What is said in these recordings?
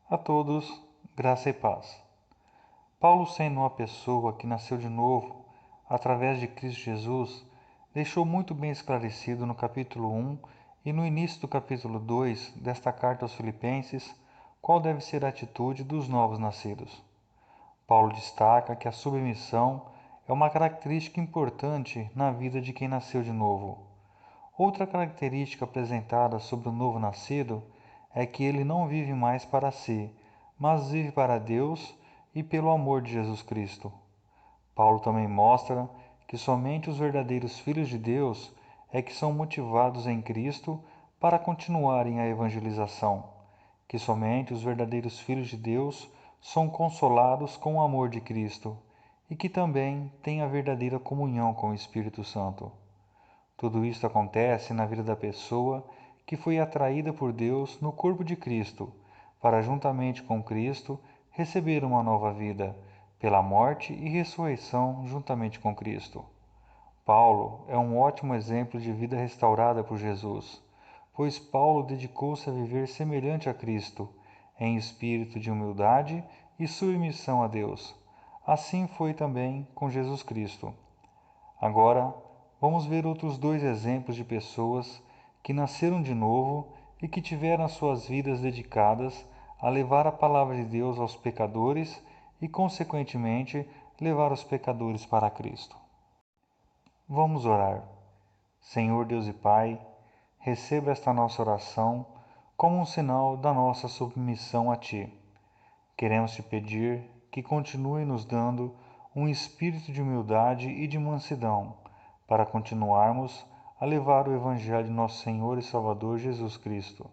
A todos, graça e paz. Paulo, sendo uma pessoa que nasceu de novo, através de Cristo Jesus, deixou muito bem esclarecido no capítulo 1 e no início do capítulo 2 desta carta aos Filipenses qual deve ser a atitude dos novos nascidos. Paulo destaca que a submissão é uma característica importante na vida de quem nasceu de novo. Outra característica apresentada sobre o novo nascido é que ele não vive mais para si, mas vive para Deus e pelo amor de Jesus Cristo. Paulo também mostra que somente os verdadeiros filhos de Deus é que são motivados em Cristo para continuarem a evangelização, que somente os verdadeiros filhos de Deus são consolados com o amor de Cristo e que também têm a verdadeira comunhão com o Espírito Santo. Tudo isso acontece na vida da pessoa que foi atraída por Deus no corpo de Cristo, para juntamente com Cristo receber uma nova vida, pela morte e ressurreição juntamente com Cristo. Paulo é um ótimo exemplo de vida restaurada por Jesus, pois Paulo dedicou-se a viver semelhante a Cristo, em espírito de humildade e submissão a Deus. Assim foi também com Jesus Cristo. Agora, vamos ver outros dois exemplos de pessoas que nasceram de novo e que tiveram as suas vidas dedicadas a levar a palavra de Deus aos pecadores e, consequentemente, levar os pecadores para Cristo. Vamos orar. Senhor Deus e Pai, receba esta nossa oração como um sinal da nossa submissão a Ti. Queremos te pedir que continue nos dando um espírito de humildade e de mansidão para continuarmos a levar o Evangelho de nosso Senhor e Salvador Jesus Cristo.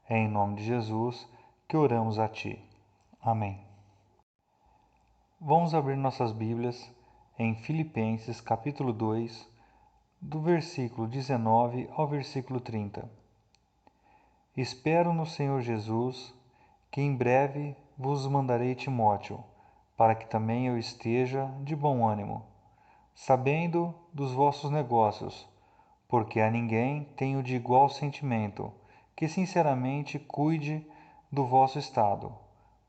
É em nome de Jesus que oramos a Ti. Amém. Vamos abrir nossas Bíblias em Filipenses capítulo 2, do versículo 19 ao versículo 30. Espero no Senhor Jesus que em breve vos mandarei Timóteo, para que também eu esteja de bom ânimo, sabendo dos vossos negócios, porque a ninguém tenho de igual sentimento, que sinceramente cuide do vosso estado,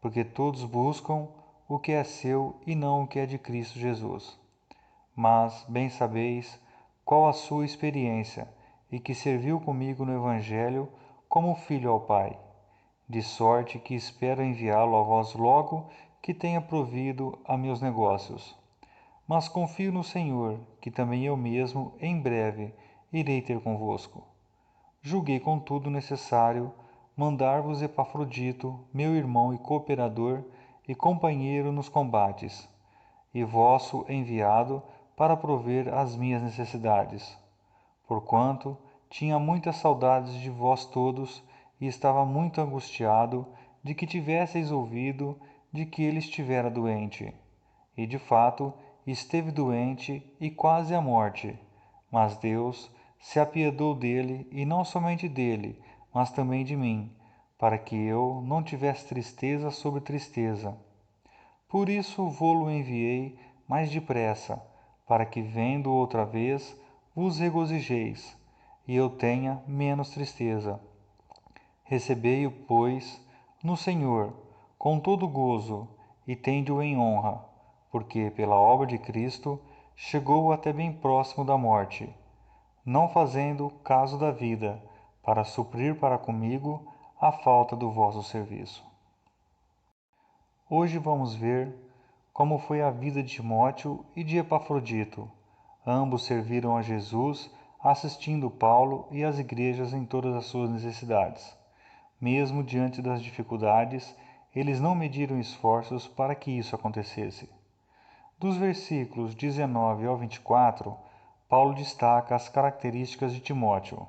porque todos buscam o que é seu e não o que é de Cristo Jesus. Mas bem sabeis qual a sua experiência, e que serviu comigo no Evangelho como filho ao Pai, de sorte que espero enviá-lo a vós logo que tenha provido a meus negócios. Mas confio no Senhor, que também eu mesmo, em breve, irei ter convosco. Julguei, contudo, necessário mandar-vos Epafrodito, meu irmão e cooperador e companheiro nos combates, e vosso enviado para prover as minhas necessidades, porquanto tinha muitas saudades de vós todos e estava muito angustiado de que tivesseis ouvido de que ele estivera doente. E de fato esteve doente e quase à morte, mas Deus se apiedou dele, e não somente dele, mas também de mim, para que eu não tivesse tristeza sobre tristeza. Por isso vô-lo enviei mais depressa, para que, vendo outra vez, vos regozijeis, e eu tenha menos tristeza. Recebei-o, pois, no Senhor, com todo gozo, e tende-o em honra, porque, pela obra de Cristo, chegou até bem próximo da morte, não fazendo caso da vida, para suprir para comigo a falta do vosso serviço. Hoje vamos ver como foi a vida de Timóteo e de Epafrodito. Ambos serviram a Jesus, assistindo Paulo e as igrejas em todas as suas necessidades. Mesmo diante das dificuldades, eles não mediram esforços para que isso acontecesse. Dos versículos 19 ao 24, Paulo destaca as características de Timóteo.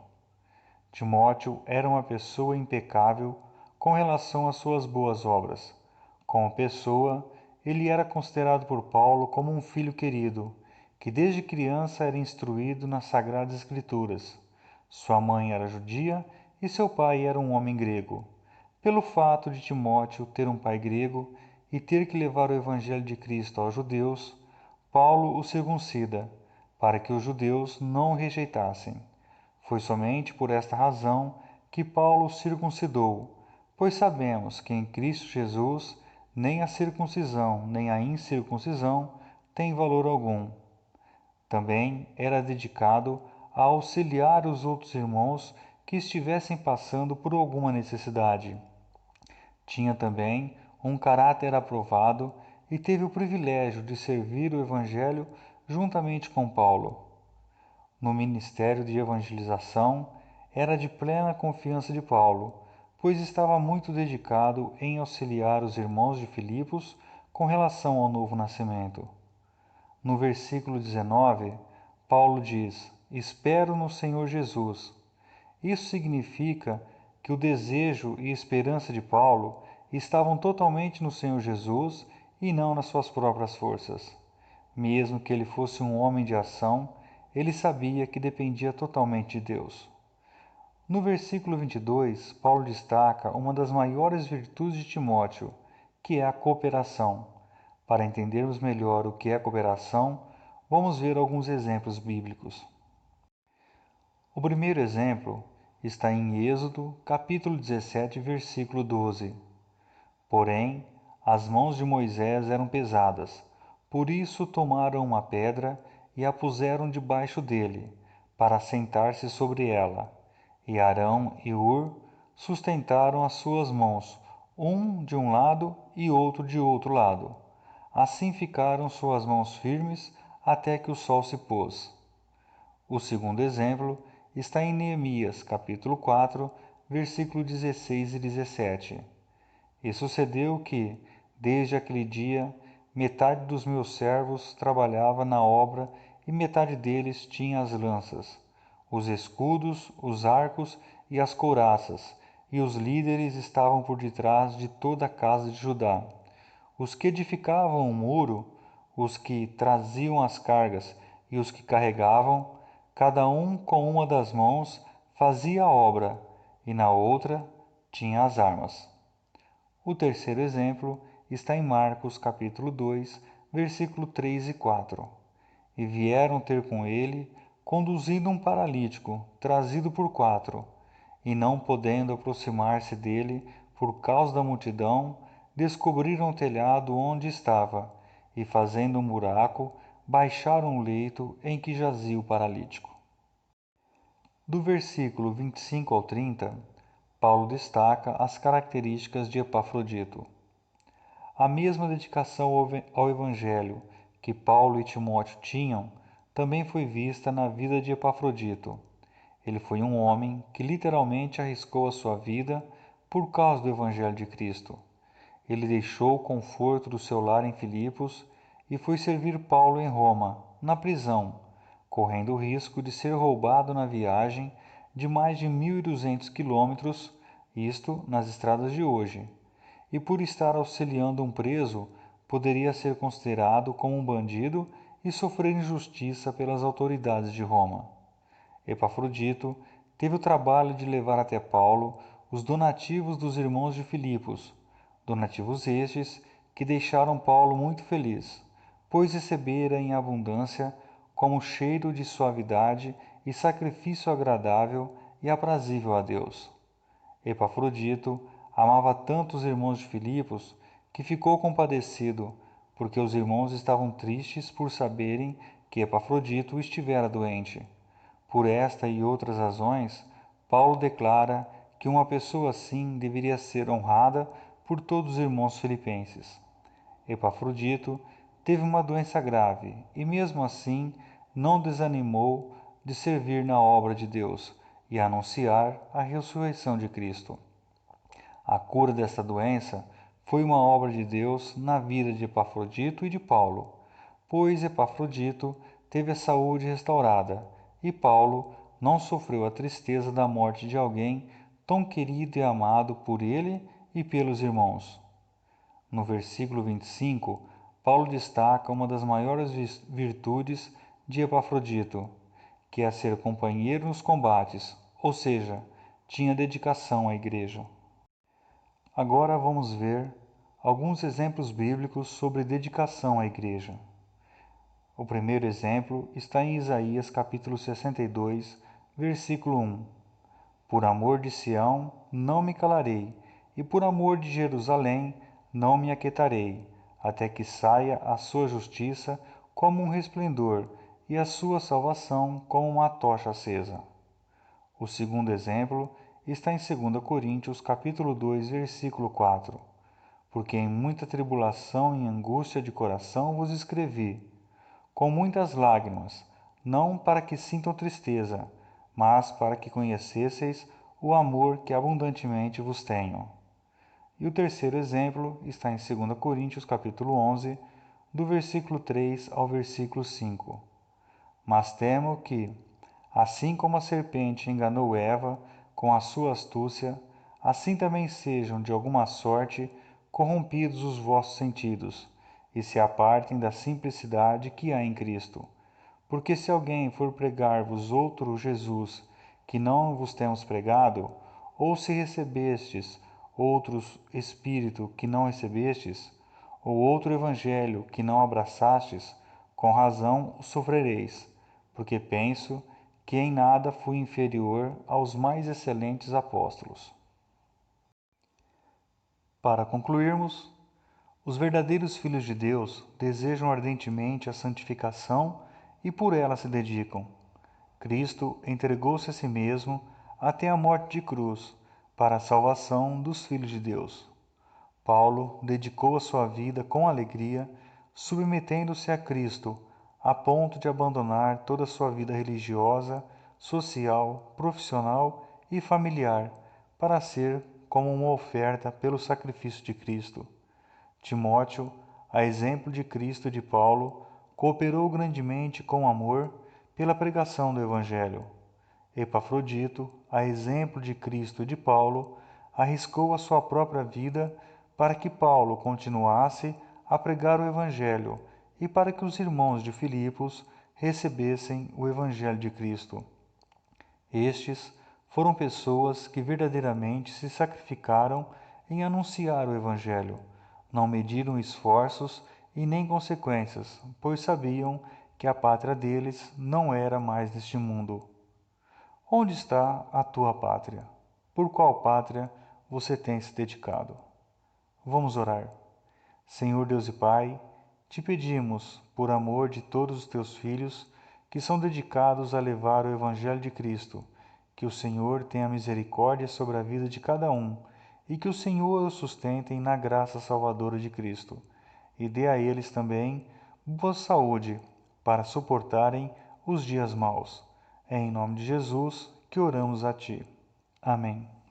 Timóteo era uma pessoa impecável com relação às suas boas obras. Como pessoa, ele era considerado por Paulo como um filho querido, que desde criança era instruído nas Sagradas Escrituras. Sua mãe era judia e seu pai era um homem grego. Pelo fato de Timóteo ter um pai grego e ter que levar o Evangelho de Cristo aos judeus, Paulo o circuncida, para que os judeus não o rejeitassem. Foi somente por esta razão que Paulo o circuncidou, pois sabemos que em Cristo Jesus nem a circuncisão nem a incircuncisão têm valor algum. Também era dedicado a auxiliar os outros irmãos que estivessem passando por alguma necessidade. Tinha também um caráter aprovado e teve o privilégio de servir o Evangelho juntamente com Paulo. No ministério de evangelização, era de plena confiança de Paulo, pois estava muito dedicado em auxiliar os irmãos de Filipos com relação ao novo nascimento. No versículo 19, Paulo diz: Espero no Senhor Jesus. Isso significa que o desejo e esperança de Paulo estavam totalmente no Senhor Jesus e não nas suas próprias forças. Mesmo que ele fosse um homem de ação, ele sabia que dependia totalmente de Deus. No versículo 22, Paulo destaca uma das maiores virtudes de Timóteo, que é a cooperação. Para entendermos melhor o que é cooperação, vamos ver alguns exemplos bíblicos. O primeiro exemplo está em Êxodo, capítulo 17, versículo 12. Porém, as mãos de Moisés eram pesadas, por isso tomaram uma pedra e a puseram debaixo dele, para sentar-se sobre ela. E Arão e Hur sustentaram as suas mãos, um de um lado e outro de outro lado. Assim ficaram suas mãos firmes até que o sol se pôs. O segundo exemplo está em Neemias, capítulo 4, versículos 16 e 17. E sucedeu que, desde aquele dia, metade dos meus servos trabalhava na obra e metade deles tinha as lanças, os escudos, os arcos e as couraças, e os líderes estavam por detrás de toda a casa de Judá. Os que edificavam o muro, os que traziam as cargas e os que carregavam, cada um com uma das mãos fazia a obra, e na outra tinha as armas. O terceiro exemplo está em Marcos capítulo 2, versículo 3 e 4. E vieram ter com ele, conduzindo um paralítico, trazido por 4, e não podendo aproximar-se dele por causa da multidão, descobriram o telhado onde estava, e fazendo um buraco, baixaram o leito em que jazia o paralítico. Do versículo 25 ao 30, Paulo destaca as características de Epafrodito. A mesma dedicação ao Evangelho que Paulo e Timóteo tinham também foi vista na vida de Epafrodito. Ele foi um homem que literalmente arriscou a sua vida por causa do Evangelho de Cristo. Ele deixou o conforto do seu lar em Filipos e foi servir Paulo em Roma, na prisão, correndo o risco de ser roubado na viagem de mais de 1.200 quilômetros, isto nas estradas de hoje. E por estar auxiliando um preso, poderia ser considerado como um bandido e sofrer injustiça pelas autoridades de Roma. Epafrodito teve o trabalho de levar até Paulo os donativos dos irmãos de Filipos, donativos estes que deixaram Paulo muito feliz, pois recebera em abundância como cheiro de suavidade e sacrifício agradável e aprazível a Deus. Epafrodito amava tanto os irmãos de Filipos que ficou compadecido, porque os irmãos estavam tristes por saberem que Epafrodito estivera doente. Por esta e outras razões, Paulo declara que uma pessoa assim deveria ser honrada por todos os irmãos filipenses. Epafrodito teve uma doença grave e, mesmo assim, não desanimou de servir na obra de Deus e anunciar a ressurreição de Cristo. A cura desta doença foi uma obra de Deus na vida de Epafrodito e de Paulo, pois Epafrodito teve a saúde restaurada e Paulo não sofreu a tristeza da morte de alguém tão querido e amado por ele e pelos irmãos. No versículo 25, Paulo destaca uma das maiores virtudes de Epafrodito, que é ser companheiro nos combates, ou seja, tinha dedicação à igreja. Agora vamos ver alguns exemplos bíblicos sobre dedicação à igreja. O primeiro exemplo está em Isaías capítulo 62, versículo 1. Por amor de Sião, não me calarei, e por amor de Jerusalém não me aquietarei, até que saia a sua justiça como um resplendor e a sua salvação como uma tocha acesa. O segundo exemplo está em 2 Coríntios capítulo 2, versículo 4. Porque em muita tribulação e angústia de coração vos escrevi, com muitas lágrimas, não para que sintam tristeza, mas para que conhecesseis o amor que abundantemente vos tenho. E o terceiro exemplo está em 2 Coríntios capítulo 11, do versículo 3 ao versículo 5. Mas temo que, assim como a serpente enganou Eva com a sua astúcia, assim também sejam de alguma sorte corrompidos os vossos sentidos, e se apartem da simplicidade que há em Cristo. Porque se alguém for pregar-vos outro Jesus que não vos temos pregado, ou se recebestes outros Espírito que não recebestes, ou outro Evangelho que não abraçastes, com razão o sofrereis, porque penso que em nada fui inferior aos mais excelentes apóstolos. Para concluirmos, os verdadeiros filhos de Deus desejam ardentemente a santificação e por ela se dedicam. Cristo entregou-se a si mesmo até a morte de cruz para a salvação dos filhos de Deus. Paulo dedicou a sua vida com alegria, submetendo-se a Cristo, a ponto de abandonar toda a sua vida religiosa, social, profissional e familiar, para ser como uma oferta pelo sacrifício de Cristo. Timóteo, a exemplo de Cristo e de Paulo, cooperou grandemente com amor pela pregação do Evangelho. Epafrodito, a exemplo de Cristo e de Paulo, arriscou a sua própria vida para que Paulo continuasse a pregar o Evangelho e para que os irmãos de Filipos recebessem o Evangelho de Cristo. Estes foram pessoas que verdadeiramente se sacrificaram em anunciar o Evangelho. Não mediram esforços e nem consequências, pois sabiam que a pátria deles não era mais neste mundo. Onde está a tua pátria? Por qual pátria você tem se dedicado? Vamos orar. Senhor Deus e Pai, te pedimos, por amor de todos os teus filhos que são dedicados a levar o Evangelho de Cristo, que o Senhor tenha misericórdia sobre a vida de cada um e que o Senhor os sustentem na graça salvadora de Cristo, e dê a eles também boa saúde para suportarem os dias maus. É em nome de Jesus que oramos a Ti. Amém.